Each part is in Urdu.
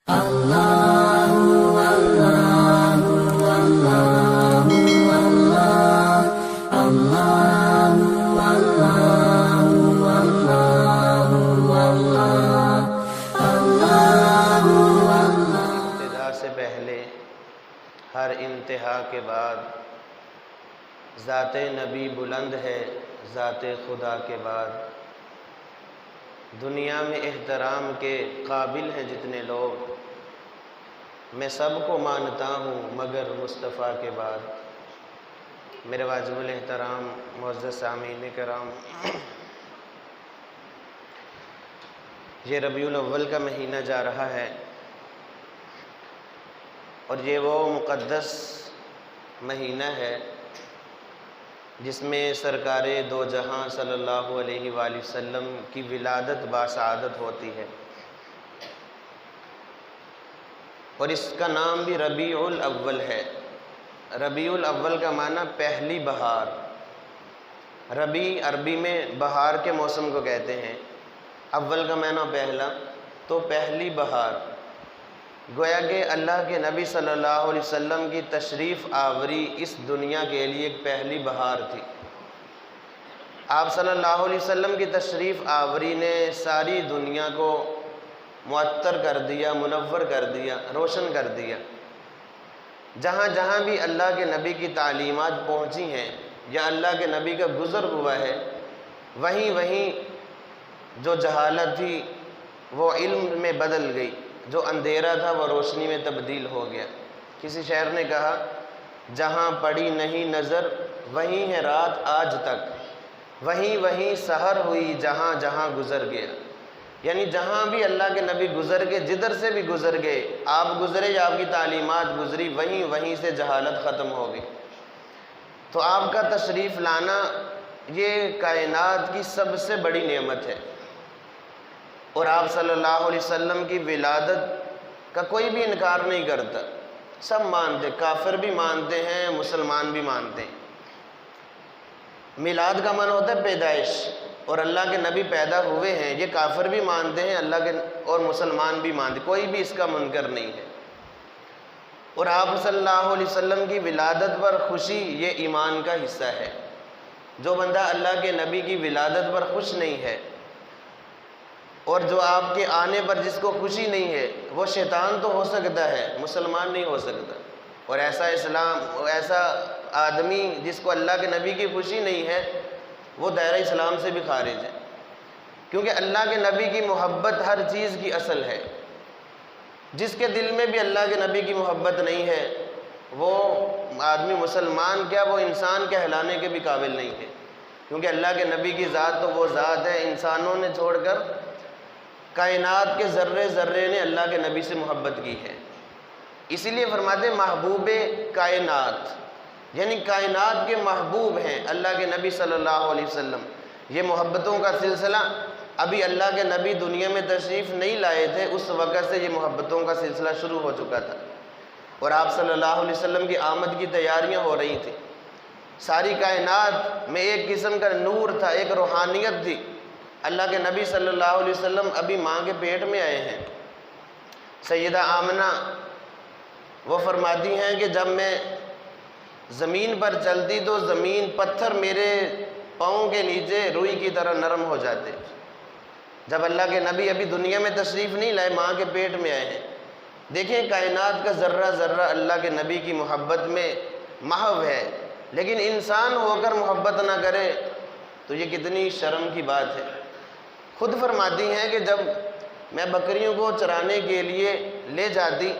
ابتدا سے پہلے ہر انتہا کے بعد ذات نبی بلند ہے، ذات خدا کے بعد دنیا میں احترام کے قابل ہیں جتنے لوگ، میں سب کو مانتا ہوں مگر مصطفیٰ کے بعد۔ میرے واجب الاحترام معزز سامعین کرام، یہ ربیع الاول کا مہینہ جا رہا ہے اور یہ وہ مقدس مہینہ ہے جس میں سرکار دو جہاں صلی اللہ علیہ وآلہ وسلم کی ولادت باسعادت ہوتی ہے، اور اس کا نام بھی ربیع الاول ہے۔ ربیع الاول کا معنی پہلی بہار۔ ربیع عربی میں بہار کے موسم کو کہتے ہیں، اول کا معنی پہلا، تو پہلی بہار۔ گویا کہ اللہ کے نبی صلی اللہ علیہ وسلم کی تشریف آوری اس دنیا کے لیے ایک پہلی بہار تھی۔ آپ صلی اللہ علیہ وسلم کی تشریف آوری نے ساری دنیا کو معطر کر دیا، منور کر دیا، روشن کر دیا۔ جہاں جہاں بھی اللہ کے نبی کی تعلیمات پہنچی ہیں یا اللہ کے نبی کا گزر ہوا ہے، وہیں وہیں جو جہالت تھی وہ علم میں بدل گئی، جو اندھیرا تھا وہ روشنی میں تبدیل ہو گیا۔ کسی شاعر نے کہا، جہاں پڑی نہیں نظر وہیں ہے رات آج تک، وہیں وہیں سحر ہوئی جہاں جہاں گزر گیا۔ یعنی جہاں بھی اللہ کے نبی گزر گئے، جدھر سے بھی گزر گئے، آپ گزرے یا آپ کی تعلیمات گزری، وہیں وہیں سے جہالت ختم ہو گئی۔ تو آپ کا تشریف لانا یہ کائنات کی سب سے بڑی نعمت ہے، اور آپ صلی اللہ علیہ وسلم کی ولادت کا کوئی بھی انکار نہیں کرتا، سب مانتے، کافر بھی مانتے ہیں، مسلمان بھی مانتے ہیں۔ میلاد کا معنی ہوتا ہے پیدائش، اور اللہ کے نبی پیدا ہوئے ہیں، یہ کافر بھی مانتے ہیں اللہ کے، اور مسلمان بھی مانتے، کوئی بھی اس کا منکر نہیں ہے۔ اور آپ صلی اللہ علیہ وسلم کی ولادت پر خوشی یہ ایمان کا حصہ ہے۔ جو بندہ اللہ کے نبی کی ولادت پر خوش نہیں ہے، اور جو آپ کے آنے پر جس کو خوشی نہیں ہے، وہ شیطان تو ہو سکتا ہے، مسلمان نہیں ہو سکتا۔ اور ایسا آدمی جس کو اللہ کے نبی کی خوشی نہیں ہے، وہ دائرہ اسلام سے بھی خارج ہے، کیونکہ اللہ کے نبی کی محبت ہر چیز کی اصل ہے۔ جس کے دل میں بھی اللہ کے نبی کی محبت نہیں ہے، وہ آدمی مسلمان کیا، وہ انسان کہلانے کے بھی قابل نہیں ہے، کیونکہ اللہ کے نبی کی ذات تو وہ ذات ہے، انسانوں نے چھوڑ کر کائنات کے ذرے ذرے نے اللہ کے نبی سے محبت کی ہے۔ اسی لیے فرماتے ہیں محبوب کائنات، یعنی کائنات کے محبوب ہیں اللہ کے نبی صلی اللہ علیہ وسلم۔ یہ محبتوں کا سلسلہ ابھی اللہ کے نبی دنیا میں تشریف نہیں لائے تھے، اس وقت سے یہ محبتوں کا سلسلہ شروع ہو چکا تھا، اور آپ صلی اللہ علیہ وسلم کی آمد کی تیاریاں ہو رہی تھیں۔ ساری کائنات میں ایک قسم کا نور تھا، ایک روحانیت تھی۔ اللہ کے نبی صلی اللہ علیہ وسلم ابھی ماں کے پیٹ میں آئے ہیں۔ سیدہ آمنہ وہ فرماتی ہیں کہ جب میں زمین پر چلتی تو زمین، پتھر میرے پاؤں کے نیچے روئی کی طرح نرم ہو جاتے۔ جب اللہ کے نبی ابھی دنیا میں تشریف نہیں لائے، ماں کے پیٹ میں آئے ہیں۔ دیکھیں کائنات کا ذرہ ذرہ اللہ کے نبی کی محبت میں محو ہے، لیکن انسان ہو کر محبت نہ کرے تو یہ کتنی شرم کی بات ہے۔ خود فرماتی ہیں کہ جب میں بکریوں کو چرانے کے لیے لے جاتی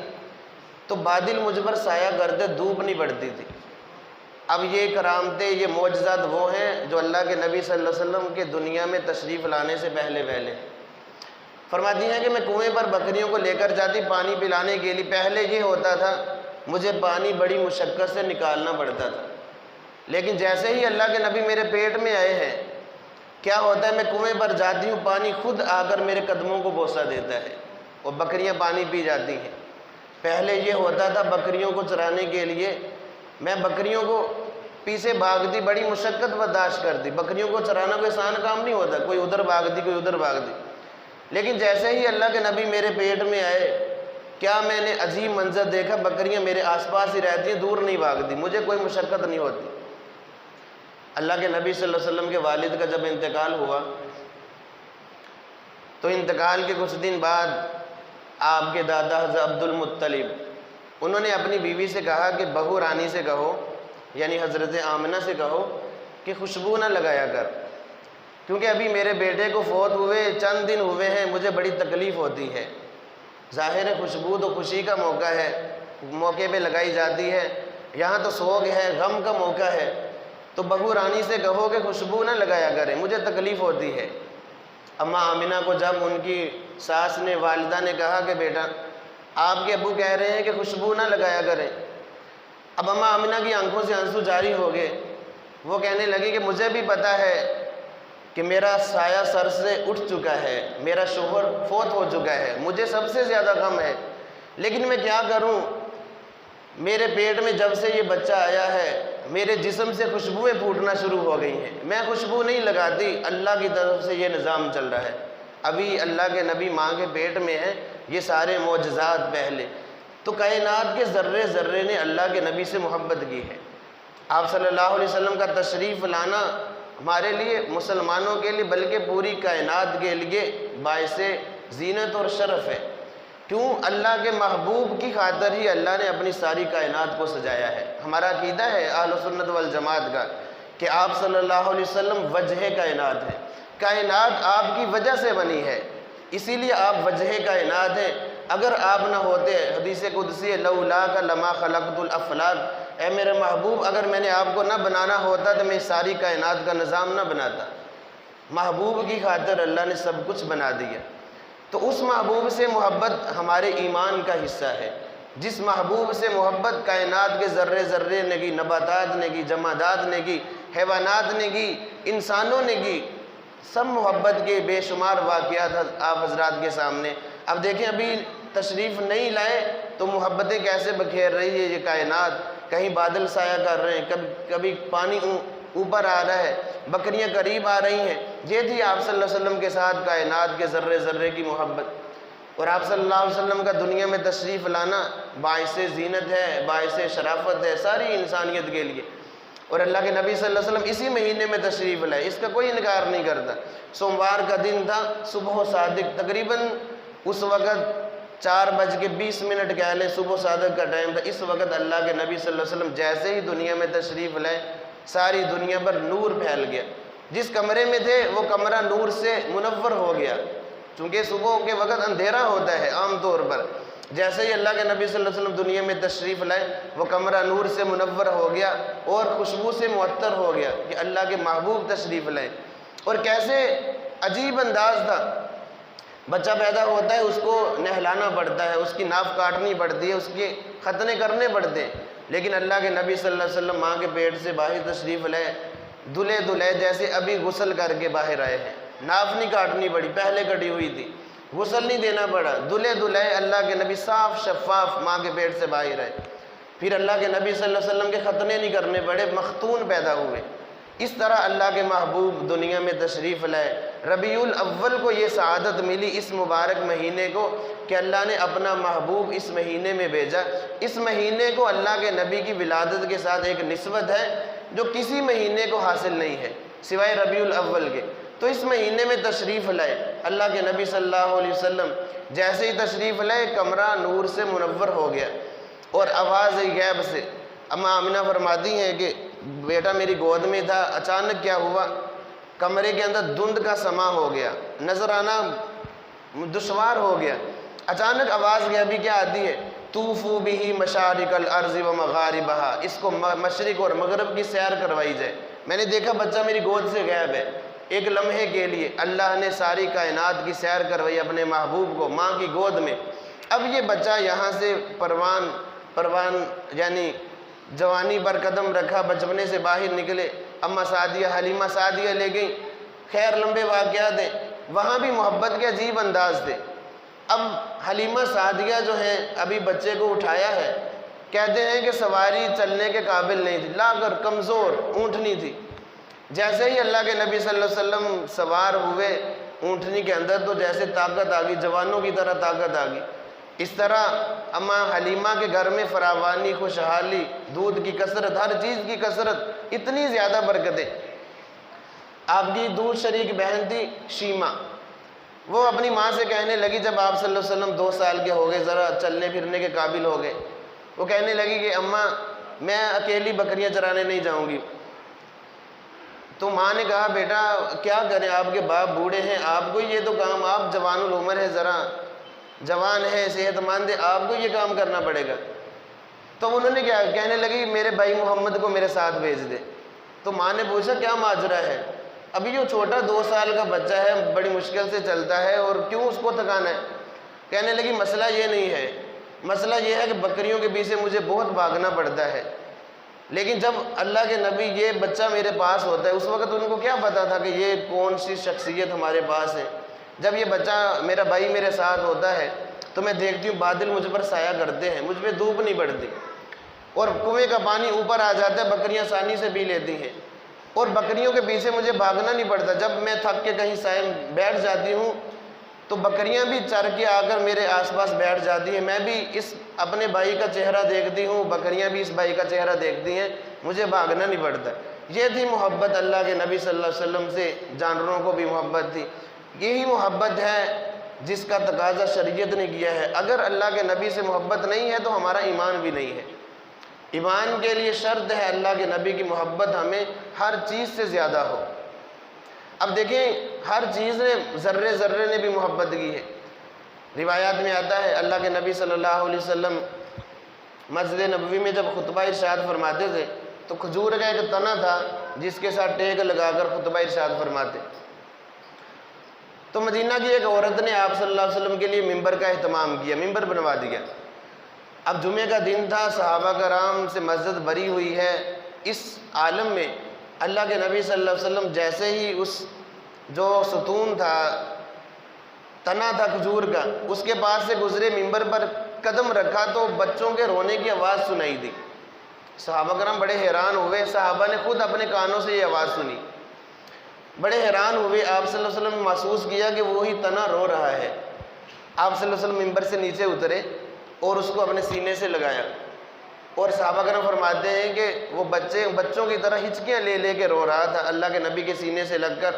تو بادل مجھ پر سایہ کرتے، دھوپ نہیں پڑتی تھی۔ اب یہ کرامتیں، یہ معجزات وہ ہیں جو اللہ کے نبی صلی اللہ علیہ وسلم کے دنیا میں تشریف لانے سے پہلے فرماتی ہیں کہ میں کنویں پر بکریوں کو لے کر جاتی پانی پلانے کے لیے۔ پہلے یہ ہوتا تھا مجھے پانی بڑی مشقت سے نکالنا پڑتا تھا، لیکن جیسے ہی اللہ کے نبی میرے پیٹ میں آئے ہیں، کیا ہوتا ہے، میں کنویں پر جاتی ہوں، پانی خود آ کر میرے قدموں کو بوسہ دیتا ہے اور بکریاں پانی پی جاتی ہیں۔ پہلے یہ ہوتا تھا بکریوں کو چرانے کے لیے میں بکریوں کو پیچھے بھاگتی، بڑی مشقت برداشت کرتی۔ بکریوں کو چرانا کوئی آسان کام نہیں ہوتا، کوئی ادھر بھاگتی کوئی ادھر بھاگتی، لیکن جیسے ہی اللہ کے نبی میرے پیٹ میں آئے، کیا میں نے عجیب منظر دیکھا، بکریاں میرے آس پاس ہی رہتی ہیں، دور نہیں بھاگتی، مجھے کوئی مشقت نہیں ہوتی۔ اللہ کے نبی صلی اللہ علیہ وسلم کے والد کا جب انتقال ہوا تو انتقال کے کچھ دن بعد آپ کے دادا حضرت عبد المطلب انہوں نے اپنی بیوی سے کہا کہ بہو رانی سے کہو، یعنی حضرت آمنہ سے کہو کہ خوشبو نہ لگایا کر، کیونکہ ابھی میرے بیٹے کو فوت ہوئے چند دن ہوئے ہیں، مجھے بڑی تکلیف ہوتی ہے۔ ظاہر ہے خوشبو تو خوشی کا موقع ہے، موقع پہ لگائی جاتی ہے، یہاں تو سوگ ہے، غم کا موقع ہے، تو بہو رانی سے کہو کہ خوشبو نہ لگایا کریں، مجھے تکلیف ہوتی ہے۔ اماں آمنہ کو جب ان کی ساس نے، والدہ نے کہا کہ بیٹا آپ کے ابو کہہ رہے ہیں کہ خوشبو نہ لگایا کریں، اب اماں آمنہ کی آنکھوں سے آنسو جاری ہو گئے۔ وہ کہنے لگی کہ مجھے بھی پتہ ہے کہ میرا سایہ سر سے اٹھ چکا ہے، میرا شوہر فوت ہو چکا ہے، مجھے سب سے زیادہ غم ہے، لیکن میں کیا کروں، میرے پیٹ میں جب سے یہ بچہ آیا ہے میرے جسم سے خوشبوئیں پھوٹنا شروع ہو گئی ہیں، میں خوشبو نہیں لگاتی، اللہ کی طرف سے یہ نظام چل رہا ہے۔ ابھی اللہ کے نبی ماں کے پیٹ میں ہیں، یہ سارے معجزات پہلے تو کائنات کے ذرے ذرے نے اللہ کے نبی سے محبت کی ہے۔ آپ صلی اللہ علیہ وسلم کا تشریف لانا ہمارے لیے، مسلمانوں کے لیے، بلکہ پوری کائنات کے لیے باعث زینت اور شرف ہے۔ کیوں؟ اللہ کے محبوب کی خاطر ہی اللہ نے اپنی ساری کائنات کو سجایا ہے۔ ہمارا عقیدہ ہے اہل سنت والجماعت کا کہ آپ صلی اللہ علیہ وسلم وجہ کائنات ہیں، کائنات آپ کی وجہ سے بنی ہے، اسی لیے آپ وجہ کائنات ہیں۔ اگر آپ نہ ہوتے، حدیث قدسی ہے لولاک لما خلقت الافلاک، اے میرے محبوب اگر میں نے آپ کو نہ بنانا ہوتا تو میں ساری کائنات کا نظام نہ بناتا۔ محبوب کی خاطر اللہ نے سب کچھ بنا دیا، تو اس محبوب سے محبت ہمارے ایمان کا حصہ ہے۔ جس محبوب سے محبت کائنات کے ذرے ذرے نے کی، نباتات نے کی، جمادات نے کی، حیوانات نے کی، انسانوں نے کی، سب محبت کے بے شمار واقعات آپ حضرات کے سامنے۔ اب دیکھیں ابھی تشریف نہیں لائے تو محبتیں کیسے بکھیر رہی ہے یہ کائنات، کہیں بادل سایہ کر رہے ہیں، کبھی پانی اوپر آ رہا ہے، بکریاں قریب آ رہی ہیں۔ یہ تھی آپ صلی اللہ علیہ وسلم کے ساتھ کائنات کے ذرے ذرے کی محبت، اور آپ صلی اللہ علیہ وسلم کا دنیا میں تشریف لانا باعث زینت ہے، باعث شرافت ہے ساری انسانیت کے لیے۔ اور اللہ کے نبی صلی اللہ علیہ وسلم اسی مہینے میں تشریف لائے، اس کا کوئی انکار نہیں کرتا۔ سوموار کا دن تھا، صبح و صادق، تقریباً اس وقت 4:20 کہہ لیں، صبح و صادق کا ٹائم تھا۔ اس وقت اللہ کے نبی صلی اللہ علیہ وسلم جیسے ہی دنیا میں تشریف لائے ساری دنیا پر نور پھیل گیا، جس کمرے میں تھے وہ کمرہ نور سے منور ہو گیا، چونکہ صبح کے وقت اندھیرا ہوتا ہے عام طور پر۔ جیسے ہی اللہ کے نبی صلی اللہ علیہ وسلم دنیا میں تشریف لائے وہ کمرہ نور سے منور ہو گیا اور خوشبو سے معطر ہو گیا کہ اللہ کے محبوب تشریف لائے۔ اور کیسے عجیب انداز تھا، بچہ پیدا ہوتا ہے اس کو نہلانا پڑتا ہے، اس کی ناف کاٹنی پڑتی ہے، اس کے ختنے کرنے پڑتے ہیں، لیکن اللہ کے نبی صلی اللہ علیہ وسلم ماں کے پیٹ سے باہر تشریف لائے، دلہے دلہے جیسے ابھی غسل کر کے باہر آئے ہیں، ناف نہیں کاٹنی پڑی، پہلے کٹی ہوئی تھی، غسل نہیں دینا پڑا، دلہے دلہے اللہ کے نبی صاف شفاف ماں کے پیٹ سے باہر آئے۔ پھر اللہ کے نبی صلی اللہ علیہ وسلم کے ختنے نہیں کرنے پڑے، مختون پیدا ہوئے۔ اس طرح اللہ کے محبوب دنیا میں تشریف لائے۔ ربیع الاول کو یہ سعادت ملی اس مبارک مہینے کو کہ اللہ نے اپنا محبوب اس مہینے میں بھیجا۔ اس مہینے کو اللہ کے نبی کی ولادت کے ساتھ ایک نسبت ہے جو کسی مہینے کو حاصل نہیں ہے سوائے ربیع الاول کے۔ تو اس مہینے میں تشریف لائے اللہ کے نبی صلی اللہ علیہ وسلم، جیسے ہی تشریف لائے کمرہ نور سے منور ہو گیا اور آواز غیب سے۔ اماں آمنہ فرماتی ہیں کہ بیٹا میری گود میں تھا، اچانک کیا ہوا، کمرے کے اندر دھند کا سما ہو گیا، نظر آنا دشوار ہو گیا، اچانک آواز غیبی کیا آتی ہے، طوفوا بہ مشارق الارض و مغاربہا، اس کو مشرق اور مغرب کی سیر کروائی جائے۔ میں نے دیکھا بچہ میری گود سے غائب ہے، ایک لمحے کے لیے اللہ نے ساری کائنات کی سیر کروائی اپنے محبوب کو ماں کی گود میں۔ اب یہ بچہ یہاں سے پروان یعنی جوانی پر قدم رکھا، بچپنے سے باہر نکلے، اماں سعدیہ حلیمہ سعدیہ لے گئیں، خیر لمبے واقعات ہیں، وہاں بھی محبت کے عجیب انداز تھے۔ اب حلیمہ سعدیہ جو ہیں ابھی بچے کو اٹھایا ہے، کہتے ہیں کہ سواری چلنے کے قابل نہیں تھی، لاغر کمزور اونٹنی تھی۔ جیسے ہی اللہ کے نبی صلی اللہ علیہ وسلم سوار ہوئے اونٹنی کے اندر تو جیسے طاقت آ گئی، جوانوں کی طرح طاقت آ گئی، اس طرح اماں حلیمہ کے گھر میں فراوانی، خوشحالی، دودھ کی کثرت، ہر چیز کی کثرت، اتنی زیادہ برکتیں۔ آپ کی دودھ شریک بہن تھی شیمہ، وہ اپنی ماں سے کہنے لگی جب آپ صلی اللہ علیہ وسلم 2 سال کے ہو گئے، ذرا چلنے پھرنے کے قابل ہو گئے، وہ کہنے لگی کہ اماں میں اکیلی بکریاں چرانے نہیں جاؤں گی۔ تو ماں نے کہا بیٹا کیا کریں، آپ کے باپ بوڑھے ہیں، آپ کو یہ تو کام، آپ جوان العمر ہے، ذرا جوان ہے، صحت مند ہے، آپ کو یہ کام کرنا پڑے گا۔ تو انہوں نے کیا کہنے لگی میرے بھائی محمد کو میرے ساتھ بھیج دے۔ تو ماں نے پوچھا کیا ماجرا ہے؟ ابھی جو چھوٹا 2 سال کا بچہ ہے، بڑی مشکل سے چلتا ہے، اور کیوں اس کو تھکانا ہے؟ کہنے لگی مسئلہ یہ نہیں ہے، مسئلہ یہ ہے کہ بکریوں کے پیچھے مجھے بہت بھاگنا پڑتا ہے، لیکن جب اللہ کے نبی یہ بچہ میرے پاس ہوتا ہے، اس وقت ان کو کیا پتا تھا کہ یہ کون سی شخصیت ہمارے پاس ہے؟ جب یہ بچہ میرا بھائی میرے ساتھ ہوتا ہے تو میں دیکھتی ہوں بادل مجھ پر سایہ کرتے ہیں، مجھ پہ دھوپ نہیں پڑتی، اور کنویں کا پانی اوپر آ جاتا ہے، بکریاں آسانی سے پی لیتی ہیں، اور بکریوں کے پیچھے مجھے بھاگنا نہیں پڑتا۔ جب میں تھک کے کہیں سائے بیٹھ جاتی ہوں تو بکریاں بھی چر کے آ کر میرے آس پاس بیٹھ جاتی ہیں، میں بھی اس اپنے بھائی کا چہرہ دیکھتی ہوں، بکریاں بھی اس بھائی کا چہرہ دیکھتی ہیں، مجھے بھاگنا نہیں پڑتا۔ یہ تھی محبت اللہ کے نبی صلی اللہ علیہ وسلم سے، جانوروں کو بھی محبت تھی۔ یہی محبت ہے جس کا تقاضا شریعت نے کیا ہے۔ اگر اللہ کے نبی سے محبت نہیں ہے تو ہمارا ایمان بھی نہیں ہے۔ ایمان کے لیے شرط ہے اللہ کے نبی کی محبت ہمیں ہر چیز سے زیادہ ہو۔ اب دیکھیں ہر چیز نے، ذرے ذرے نے بھی محبت کی ہے۔ روایات میں آتا ہے اللہ کے نبی صلی اللہ علیہ وسلم مسجد نبوی میں جب خطبہ ارشاد فرماتے تھے تو کھجور کا ایک تنا تھا جس کے ساتھ ٹیک لگا کر خطبہ ارشاد فرماتے۔ تو مدینہ کی ایک عورت نے آپ صلی اللہ علیہ وسلم کے لیے ممبر کا اہتمام کیا، ممبر بنوا دیا۔ اب جمعہ کا دن تھا، صحابہ کرام سے مسجد بھری ہوئی ہے، اس عالم میں اللہ کے نبی صلی اللہ علیہ وسلم جیسے ہی اس جو ستون تھا، تنا تھا کھجور کا، اس کے پاس سے گزرے، ممبر پر قدم رکھا تو بچوں کے رونے کی آواز سنائی دی۔ صحابہ کرام بڑے حیران ہوئے، صحابہ نے خود اپنے کانوں سے یہ آواز سنی، بڑے حیران ہوئے۔ آپ صلی اللہ علیہ وسلم نے محسوس کیا کہ وہی تنا رو رہا ہے۔ آپ صلی اللہ علیہ وسلم ممبر سے نیچے اترے اور اس کو اپنے سینے سے لگایا، اور صحابہ کرام فرماتے ہیں کہ وہ بچوں کی طرح ہچکیاں لے لے کے رو رہا تھا اللہ کے نبی کے سینے سے لگ کر۔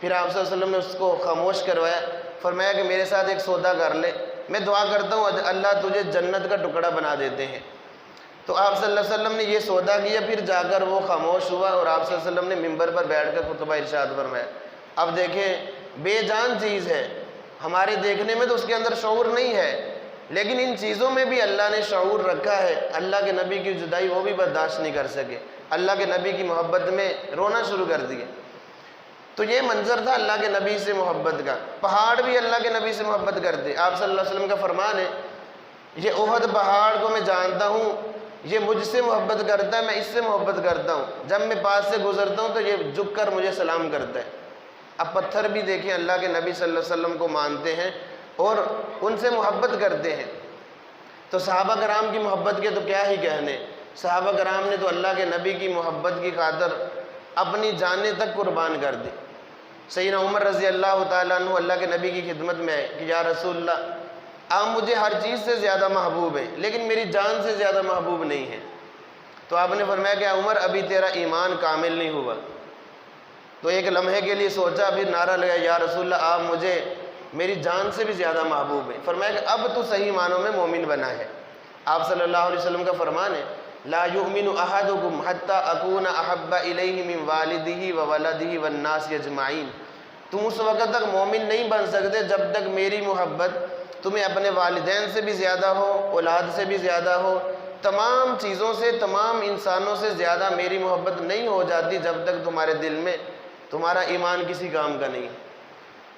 پھر آپ صلی اللہ علیہ وسلم نے اس کو خاموش کروایا، فرمایا کہ میرے ساتھ ایک سودا کر لے، میں دعا کرتا ہوں اللہ تجھے جنت کا ٹکڑا بنا دیتے ہیں۔ تو آپ صلی اللہ علیہ وسلم نے یہ سودا کیا، پھر جا کر وہ خاموش ہوا، اور آپ صلی اللہ علیہ وسلم نے ممبر پر بیٹھ کر خطبہ ارشاد فرمایا۔ اب دیکھیں بے جان چیز ہے، ہمارے دیکھنے میں تو اس کے اندر شعور نہیں ہے، لیکن ان چیزوں میں بھی اللہ نے شعور رکھا ہے۔ اللہ کے نبی کی جدائی وہ بھی برداشت نہیں کر سکے، اللہ کے نبی کی محبت میں رونا شروع کر دیا۔ تو یہ منظر تھا اللہ کے نبی سے محبت کا۔ پہاڑ بھی اللہ کے نبی سے محبت کرتے۔ آپ صلی اللہ علیہ وسلم کا فرمان ہے، یہ احد پہاڑ کو میں جانتا ہوں، یہ مجھ سے محبت کرتا ہے، میں اس سے محبت کرتا ہوں، جب میں پاس سے گزرتا ہوں تو یہ جھک کر مجھے سلام کرتا ہے۔ اب پتھر بھی دیکھیں اللہ کے نبی صلی اللہ علیہ وسلم کو مانتے ہیں اور ان سے محبت کرتے ہیں۔ تو صحابہ کرام کی محبت کے تو کیا ہی کہنے، صحابہ کرام نے تو اللہ کے نبی کی محبت کی خاطر اپنی جانیں تک قربان کر دی۔ سیدنا عمر رضی اللہ تعالیٰ عنہ اللہ کے نبی کی خدمت میں ہے کہ یا رسول اللہ، آپ مجھے ہر چیز سے زیادہ محبوب ہیں لیکن میری جان سے زیادہ محبوب نہیں ہے۔ تو آپ نے فرمایا کہ عمر ابھی تیرا ایمان کامل نہیں ہوا۔ تو ایک لمحے کے لیے سوچا، پھر نعرہ لگا یا رسول اللہ آپ مجھے میری جان سے بھی زیادہ محبوب ہیں۔ فرمایا کہ اب تو صحیح معنوں میں مومن بنا ہے۔ آپ صلی اللہ علیہ وسلم کا فرمان ہے لا یؤمن احدکم حتی اکون احب الیہ من والدہ وولدہ والناس اجمعین۔ تم اس وقت تک مومن نہیں بن سکتے جب تک میری محبت تمہیں اپنے والدین سے بھی زیادہ ہو، اولاد سے بھی زیادہ ہو، تمام چیزوں سے، تمام انسانوں سے زیادہ میری محبت نہیں ہو جاتی جب تک تمہارے دل میں تمہارا ایمان کسی کام کا نہیں ہے۔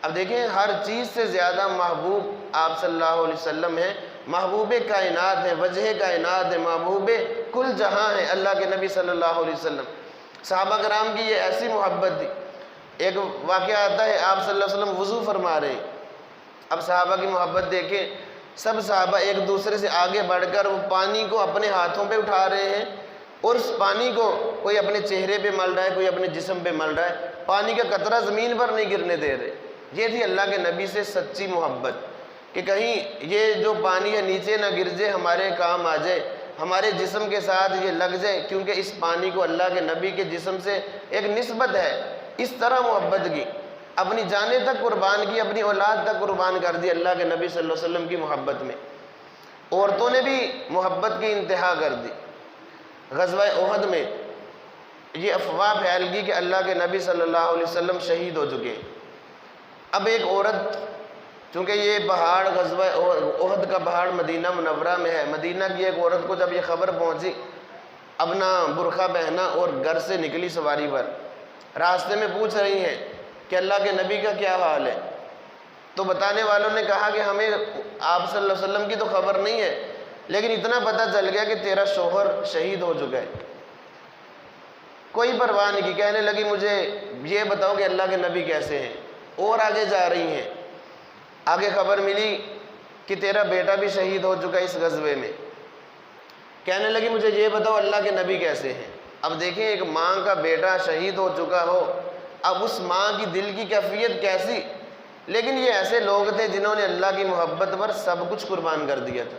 اب دیکھیں ہر چیز سے زیادہ محبوب آپ صلی اللہ علیہ وسلم ہیں، محبوب کائنات ہے، وجہ کائنات ہے، محبوب کل جہاں ہے اللہ کے نبی صلی اللہ علیہ وسلم۔ صحابہ کرام کی یہ ایسی محبت تھی۔ ایک واقعہ آتا ہے آپ صلی اللہ علیہ وسلم وضو فرما رہے ہیں، اب صحابہ کی محبت دیکھیں، سب صحابہ ایک دوسرے سے آگے بڑھ کر وہ پانی کو اپنے ہاتھوں پہ اٹھا رہے ہیں، اور اس پانی کو کوئی اپنے چہرے پہ مل رہا ہے، کوئی اپنے جسم پہ مل رہا ہے، پانی کا قطرہ زمین پر نہیں گرنے دے رہے۔ یہ تھی اللہ کے نبی سے سچی محبت۔ کہ کہیں یہ جو پانی ہے نیچے نہ گر جائے، ہمارے کام آ جائے، ہمارے جسم کے ساتھ یہ لگ جائے، کیونکہ اس پانی کو اللہ کے نبی کے جسم سے ایک نسبت ہے۔ اس طرح محبت کی، اپنی جانیں تک قربان کی، اپنی اولاد تک قربان کر دی اللہ کے نبی صلی اللہ علیہ وسلم کی محبت میں۔ عورتوں نے بھی محبت کی انتہا کر دی۔ غزوہ احد میں یہ افواہ پھیل گئی کہ اللہ کے نبی صلی اللہ علیہ وسلم شہید ہو چکے۔ اب ایک عورت، چونکہ یہ پہاڑ غزوہ احد کا پہاڑ مدینہ منورہ میں ہے، مدینہ کی ایک عورت کو جب یہ خبر پہنچی، اپنا برقع پہنا اور گھر سے نکلی سواری پر، راستے میں پوچھ رہی ہیں کہ اللہ کے نبی کا کیا حال ہے؟ تو بتانے والوں نے کہا کہ ہمیں آپ صلی اللہ علیہ وسلم کی تو خبر نہیں ہے، لیکن اتنا پتہ چل گیا کہ تیرا شوہر شہید ہو چکا ہے۔ کوئی پرواہ نہیں کی، کہنے لگی مجھے یہ بتاؤ کہ اللہ کے نبی کیسے ہیں؟ اور آگے جا رہی ہیں، آگے خبر ملی کہ تیرا بیٹا بھی شہید ہو چکا ہے اس غزوے میں۔ کہنے لگی مجھے یہ بتاؤ اللہ کے نبی کیسے ہیں؟ اب دیکھیں، ایک ماں کا بیٹا شہید ہو چکا ہو، اب اس ماں کی دل کی کیفیت کیسی؟ لیکن یہ ایسے لوگ تھے جنہوں نے اللہ کی محبت پر سب کچھ قربان کر دیا تھا۔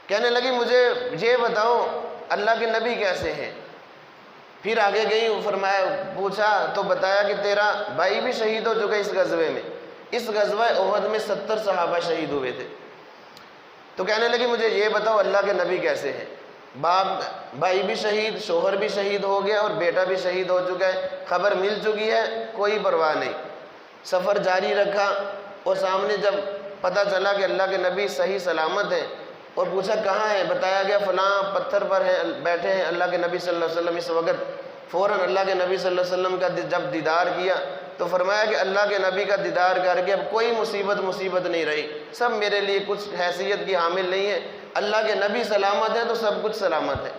کہنے لگی مجھے یہ بتاؤ اللہ کے نبی کیسے ہیں؟ پھر آگے گئی، فرمایا، پوچھا تو بتایا کہ تیرا بھائی بھی شہید ہو چکا اس غزوے میں۔ اس غزوہ احد میں 70 صحابہ شہید ہوئے تھے۔ تو کہنے لگی مجھے یہ بتاؤ اللہ کے نبی کیسے ہیں؟ بھائی بھی شہید، شوہر بھی شہید ہو گیا اور بیٹا بھی شہید ہو چکا ہے، خبر مل چکی ہے، کوئی پرواہ نہیں۔ سفر جاری رکھا اور سامنے جب پتہ چلا کہ اللہ کے نبی صحیح سلامت ہیں اور پوچھا کہاں ہیں؟ بتایا گیا فلاں پتھر پر ہیں، بیٹھے ہیں اللہ کے نبی صلی اللہ علیہ وسلم اس وقت۔ فوراً اللہ کے نبی صلی اللہ علیہ وسلم کا جب دیدار کیا تو فرمایا کہ اللہ کے نبی کا دیدار کر کے اب کوئی مصیبت نہیں رہی، سب میرے لیے کچھ حیثیت کی حامل نہیں ہے، اللہ کے نبی سلامت ہیں تو سب کچھ سلامت ہے۔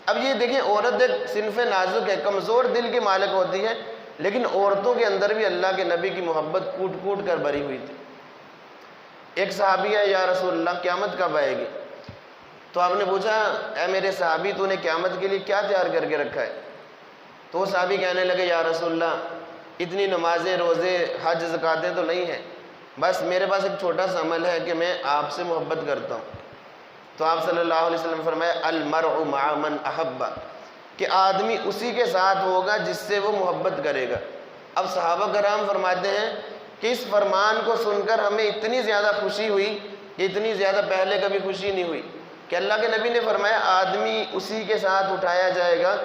اب یہ دیکھیں، عورت ایک صنف نازک ہے، کمزور دل کی مالک ہوتی ہے، لیکن عورتوں کے اندر بھی اللہ کے نبی کی محبت کوٹ کوٹ کر بھری ہوئی تھی۔ ایک صحابی ہے، یا رسول اللہ قیامت کب آئے گی؟ تو آپ نے پوچھا، اے میرے صحابی تو نے قیامت کے لیے کیا تیار کر کے رکھا ہے؟ تو وہ صحابی کہنے لگے، یا رسول اللہ اتنی نمازیں، روزے، حج، زکاتیں تو نہیں ہیں، بس میرے پاس ایک چھوٹا سا عمل ہے کہ میں آپ سے محبت کرتا ہوں۔ تو آپ صلی اللہ علیہ وسلم فرمایا، المرء مع من احب، کہ آدمی اسی کے ساتھ ہوگا جس سے وہ محبت کرے گا۔ اب صحابہ کرام فرماتے ہیں کہ اس فرمان کو سن کر ہمیں اتنی زیادہ خوشی ہوئی کہ اتنی زیادہ پہلے کبھی خوشی نہیں ہوئی، کہ اللہ کے نبی نے فرمایا آدمی اسی کے ساتھ اٹھایا جائے گا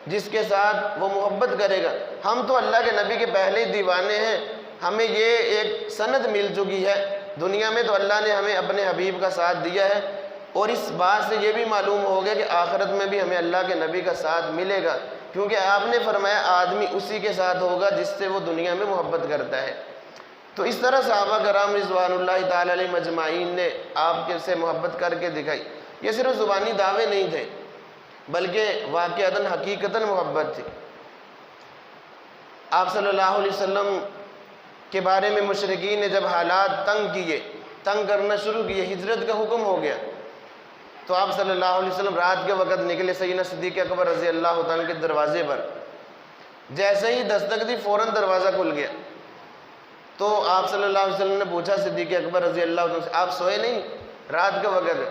جس کے ساتھ وہ محبت کرے گا۔ ہم تو اللہ کے نبی کے پہلے ہی دیوانے ہیں، ہمیں یہ ایک سند مل چکی ہے، دنیا میں تو اللہ نے ہمیں اپنے حبیب کا ساتھ دیا ہے، اور اس بات سے یہ بھی معلوم ہو گیا کہ آخرت میں بھی ہمیں اللہ کے نبی کا ساتھ ملے گا، کیونکہ آپ نے فرمایا آدمی اسی کے ساتھ ہوگا جس سے وہ دنیا میں محبت کرتا ہے۔ تو اس طرح صحابہ کرام رضوان اللہ تعالی علیہ مجمعین نے آپ کے سے محبت کر کے دکھائی۔ یہ صرف زبانی دعوے نہیں تھے، بلکہ واقعتاً حقیقتاً محبت تھی۔ آپ صلی اللہ علیہ وسلم کے بارے میں مشرکین نے جب حالات تنگ کرنا شروع کیے، ہجرت کا حکم ہو گیا، تو آپ صلی اللہ علیہ وسلم رات کے وقت نکلے سیدنا صدیق اکبر رضی اللہ عنہ کے دروازے پر۔ جیسے ہی دستک دی فوراً دروازہ کھل گیا، تو آپ صلی اللہ علیہ وسلم نے پوچھا صدیق اکبر رضی اللہ عنہ سے، آپ سوئے نہیں؟ رات کا وقت ہے۔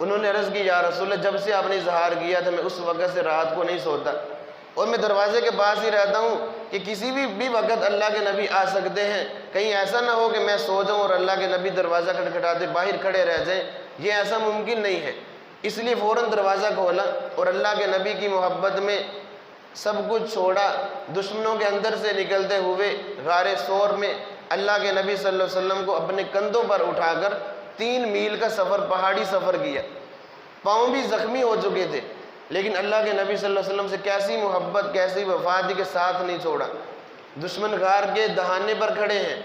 انہوں نے عرض کی، یا رسول اللہ جب سے آپ نے اظہار کیا تھا میں اس وقت سے رات کو نہیں سوتا، اور میں دروازے کے پاس ہی رہتا ہوں کہ کسی بھی وقت اللہ کے نبی آ سکتے ہیں، کہیں ایسا نہ ہو کہ میں سو جاؤں اور اللہ کے نبی دروازہ کھٹکھٹاتے باہر کھڑے رہ جائیں، یہ ایسا ممکن نہیں ہے۔ اس لیے فوراً دروازہ کھولا اور اللہ کے نبی کی محبت میں سب کچھ چھوڑا، دشمنوں کے اندر سے نکلتے ہوئے غار ثور میں اللہ کے نبی صلی اللہ علیہ وسلم کو اپنے کندھوں پر اٹھا کر 3 میل کا سفر، پہاڑی سفر کیا۔ پاؤں بھی زخمی ہو چکے تھے، لیکن اللہ کے نبی صلی اللہ علیہ وسلم سے کیسی محبت، کیسی وفا تھی کہ ساتھ نہیں چھوڑا۔ دشمن غار کے دہانے پر کھڑے ہیں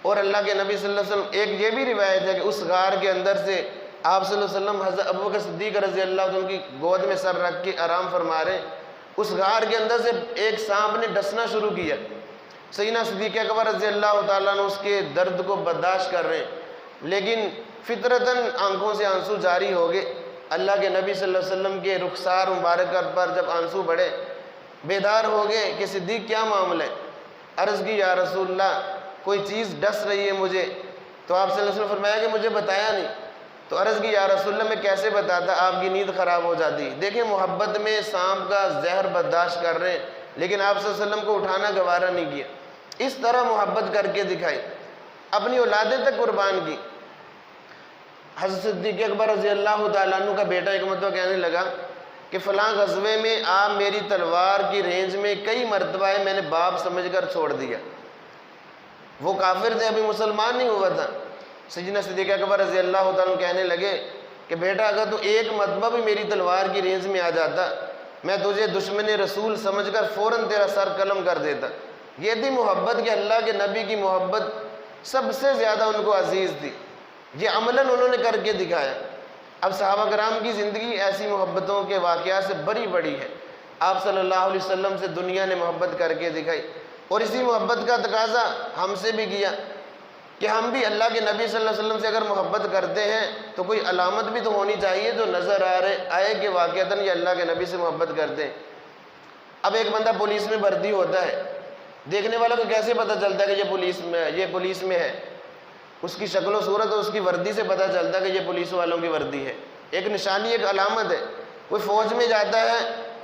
اور اللہ کے نبی صلی اللہ علیہ وسلم، ایک یہ بھی روایت ہے کہ اس غار کے اندر سے آپ صلی اللہ علیہ وسلم حضرت ابوبکر صدیق رضی اللہ عنہ کی گود میں سر رکھ کے آرام فرما رہے ہیں، اس غار کے اندر سے ایک سانپ نے ڈسنا شروع کیا۔ سیدنا صدیق اکبر رضی اللہ تعالیٰ عنہ اس کے درد کو برداشت کر رہے ہیں، لیکن فطرتاً آنکھوں سے آنسو جاری ہو گئے۔ اللہ کے نبی صلی اللہ علیہ وسلم کے رخسار مبارک پر جب آنسو بڑھے، بیدار ہو گئے کہ صدیق کیا معاملہ ہے؟ عرض کی، یا رسول اللہ کوئی چیز ڈس رہی ہے مجھے، تو آپ صلی اللہ علیہ وسلم نے فرمایا کہ مجھے بتایا نہیں. تو عرض کی یا رسول اللہ میں کیسے بتاتا, آپ کی نیند خراب ہو جاتی. دیکھیں محبت میں سانپ کا زہر برداشت کر رہے ہیں, لیکن آپ صلی اللہ علیہ وسلم کو اٹھانا گوارا نہیں کیا. اس طرح محبت کر کے دکھائی, اپنی اولادیں تک قربان کی. حضرت صدیق اکبر رضی اللہ تعالیٰ عنہ کا بیٹا ایک مرتبہ کہنے لگا کہ فلاں غزوے میں آپ میری تلوار کی رینج میں کئی مرتبہ ہے, میں نے باپ سمجھ کر چھوڑ دیا. وہ کافر تھے, ابھی مسلمان نہیں ہوا تھا. سیدنا صدیق اکبر رضی اللہ تعالیٰ عنہ کہنے لگے کہ بیٹا اگر تو ایک مرتبہ بھی میری تلوار کی رینج میں آ جاتا, میں تجھے دشمن رسول سمجھ کر فوراً تیرا سر قلم کر دیتا. یہ تھی محبت کہ اللہ کے نبی کی محبت سب سے زیادہ ان کو عزیز تھی. یہ عملاً انہوں نے کر کے دکھایا. اب صحابہ کرام کی زندگی ایسی محبتوں کے واقعات سے بڑی بڑی ہے. آپ صلی اللہ علیہ وسلم سے دنیا نے محبت کر کے دکھائی, اور اسی محبت کا تقاضا ہم سے بھی کیا کہ ہم بھی اللہ کے نبی صلی اللہ علیہ وسلم سے اگر محبت کرتے ہیں تو کوئی علامت بھی تو ہونی چاہیے جو نظر آئے کہ واقعتاً یہ اللہ کے نبی سے محبت کرتے ہیں. اب ایک بندہ پولیس میں بھرتی ہوتا ہے, دیکھنے والوں کو کیسے پتہ چلتا ہے کہ یہ پولیس میں ہے؟ اس کی شکل و صورت اور اس کی وردی سے پتہ چلتا ہے کہ یہ پولیس والوں کی وردی ہے. ایک نشانی, ایک علامت ہے. کوئی فوج میں جاتا ہے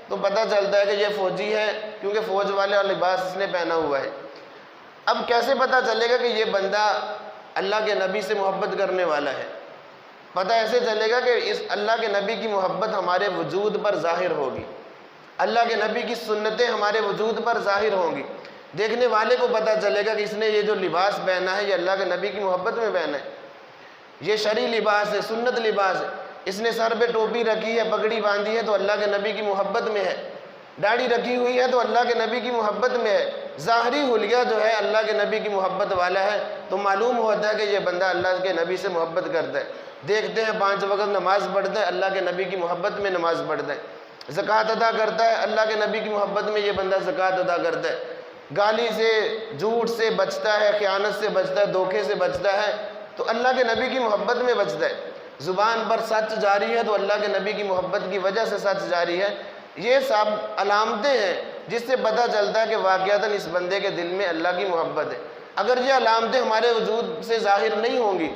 تو پتہ چلتا ہے کہ یہ فوجی ہے, کیونکہ فوج والے لباس اس نے پہنا ہوا ہے. اب کیسے پتہ چلے گا کہ یہ بندہ اللہ کے نبی سے محبت کرنے والا ہے؟ پتہ ایسے چلے گا کہ اس اللہ کے نبی کی محبت ہمارے وجود پر ظاہر ہوگی, اللہ کے نبی کی سنتیں ہمارے وجود پر ظاہر ہوں گی. دیکھنے والے کو پتہ چلے گا کہ اس نے یہ جو لباس پہنا ہے یہ اللہ کے نبی کی محبت میں پہنا ہے, یہ شرعی لباس ہے, سنت لباس ہے. اس نے سر پہ ٹوپی رکھی ہے, پگڑی باندھی ہے تو اللہ کے نبی کی محبت میں ہے. داڑھی رکھی ہوئی ہے تو اللہ کے نبی کی محبت میں ہے. ظاہری حلیہ جو ہے اللہ کے نبی کی محبت والا ہے, تو معلوم ہوتا ہے کہ یہ بندہ اللہ کے نبی سے محبت کرتا ہے. دیکھتے ہیں 5 وقت نماز پڑھتا ہے, اللہ کے نبی کی محبت میں نماز پڑھتا ہے. زکوٰۃ ادا کرتا ہے, اللہ کے نبی کی محبت میں یہ بندہ زکوٰۃ ادا کرتا ہے. گالی سے, جھوٹ سے بچتا ہے, خیانت سے بچتا ہے, دھوکے سے بچتا ہے تو اللہ کے نبی کی محبت میں بچتا ہے. زبان پر سچ جاری ہے تو اللہ کے نبی کی محبت کی وجہ سے سچ جاری ہے. یہ سب علامتیں ہیں جس سے پتہ چلتا ہے کہ واقعتاً اس بندے کے دل میں اللہ کی محبت ہے. اگر یہ علامتیں ہمارے وجود سے ظاہر نہیں ہوں گی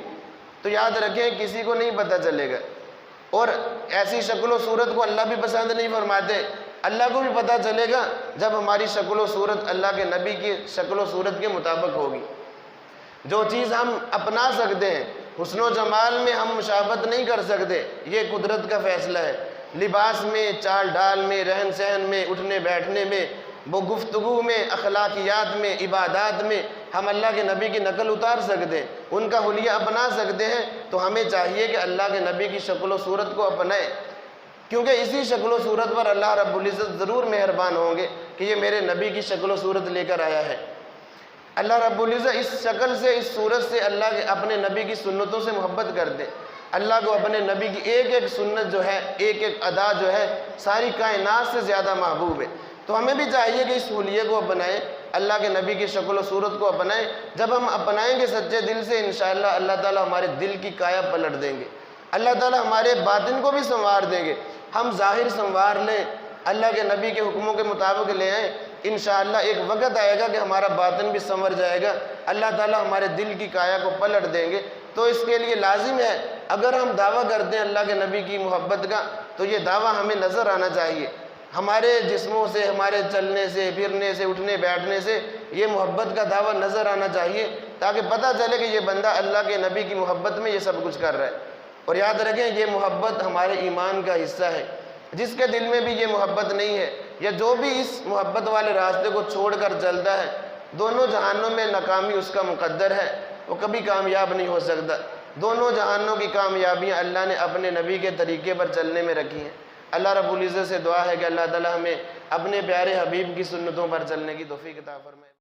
تو یاد رکھیں کسی کو نہیں پتہ چلے گا. اور ایسی شکل و صورت کو اللہ بھی پسند نہیں فرماتے. اللہ کو بھی پتہ چلے گا جب ہماری شکل و صورت اللہ کے نبی کی شکل و صورت کے مطابق ہوگی. جو چیز ہم اپنا سکتے ہیں, حسن و جمال میں ہم مشابہت نہیں کر سکتے, یہ قدرت کا فیصلہ ہے. لباس میں, چال ڈال میں, رہن سہن میں, اٹھنے بیٹھنے میں, وہ گفتگو میں, اخلاقیات میں, عبادات میں ہم اللہ کے نبی کی نقل اتار سکتے ہیں, ان کا حلیہ اپنا سکتے ہیں. تو ہمیں چاہیے کہ اللہ کے نبی کی شکل و صورت کو اپنائیں, کیونکہ اسی شکل و صورت پر اللہ رب العزت ضرور مہربان ہوں گے کہ یہ میرے نبی کی شکل و صورت لے کر آیا ہے. اللہ رب العزت اس شکل سے, اس صورت سے اللہ کے اپنے نبی کی سنتوں سے محبت کر دے. اللہ کو اپنے نبی کی ایک ایک سنت جو ہے, ایک ایک ادا جو ہے, ساری کائنات سے زیادہ محبوب ہے. تو ہمیں بھی چاہیے کہ اس حلیے کو اپنائیں, اللہ کے نبی کی شکل و صورت کو اپنائیں. جب ہم اپنائیں گے سچے دل سے, انشاءاللہ اللہ تعالیٰ ہمارے دل کی کایا پلٹ دیں گے. اللہ تعالیٰ ہمارے باطن کو بھی سنوار دیں گے. ہم ظاہر سنوار لیں, اللہ کے نبی کے حکموں کے مطابق لے آئیں, انشاءاللہ ایک وقت آئے گا کہ ہمارا باطن بھی سنور جائے گا. اللہ تعالیٰ ہمارے دل کی کایا کو پلٹ دیں گے. تو اس کے لیے لازم ہے, اگر ہم دعویٰ کرتے ہیں اللہ کے نبی کی محبت کا, تو یہ دعویٰ ہمیں نظر آنا چاہیے. ہمارے جسموں سے, ہمارے چلنے سے, پھرنے سے, اٹھنے بیٹھنے سے یہ محبت کا دعویٰ نظر آنا چاہیے, تاکہ پتہ چلے کہ یہ بندہ اللہ کے نبی کی محبت میں یہ سب کچھ کر رہا ہے. اور یاد رکھیں یہ محبت ہمارے ایمان کا حصہ ہے. جس کے دل میں بھی یہ محبت نہیں ہے, یا جو بھی اس محبت والے راستے کو چھوڑ کر چلتا ہے, دونوں جہانوں میں ناکامی اس کا مقدر ہے, وہ کبھی کامیاب نہیں ہو سکتا. دونوں جہانوں کی کامیابیاں اللہ نے اپنے نبی کے طریقے پر چلنے میں رکھی ہیں. اللہ رب العزت سے دعا ہے کہ اللہ تعالیٰ ہمیں اپنے پیارے حبیب کی سنتوں پر چلنے کی توفیق عطا فرمائے.